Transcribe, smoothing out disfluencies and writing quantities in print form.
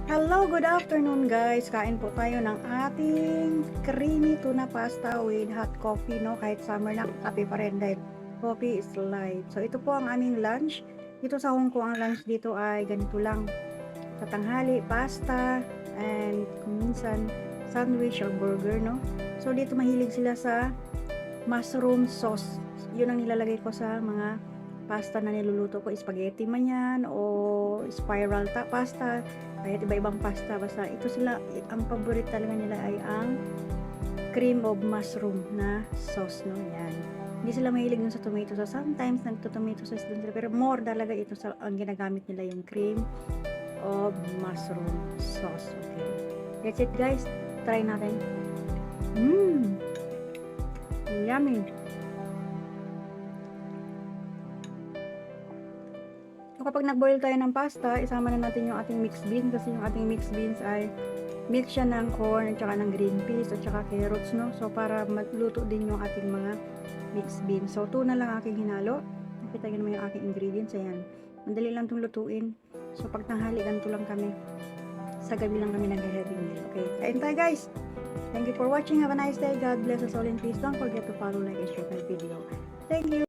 Hello, good afternoon guys. Kain po tayo ng ating creamy tuna pasta with hot coffee, no? Kahit summer na, kape pa rin dahil coffee is life. So ito po ang aming lunch. Dito sa Hong Kong, ang lunch dito ay ganito lang. Sa tanghali, pasta, and kung minsan, sandwich or burger, no? So dito mahilig sila sa mushroom sauce. Yun ang nilalagay ko sa mga pasta na niluluto ko, spaghetti man yan o spiral pasta, kahit iba-ibang pasta, basta ito sila, ang favorite talaga nila ay ang cream of mushroom na sauce, no? Yan, hindi sila mahilig dun sa tomato sauce. Sometimes nagto-tomato sauce dun sila, pero more talaga ito sa ang ginagamit nila, yung cream of mushroom sauce. Okay, that's it guys, try natin. Yummy. So, kapag nag-boil tayo ng pasta, isama na natin yung ating mixed beans, kasi yung ating mixed beans ay mix siya ng corn at saka ng green peas at saka carrots, no? So para magluto din yung ating mga mixed beans. So tuna lang aking hinalo. Nakita nyo naman yung aking ingredients. Ayan, madali lang itong lutuin. So pag tanghali, ganito lang kami. Sa gabi lang kami nag-heavy meal. Okay, kain tayo guys. Thank you for watching. Have a nice day. God bless us all in peace. Don't forget to follow, like, and share my video. Thank you.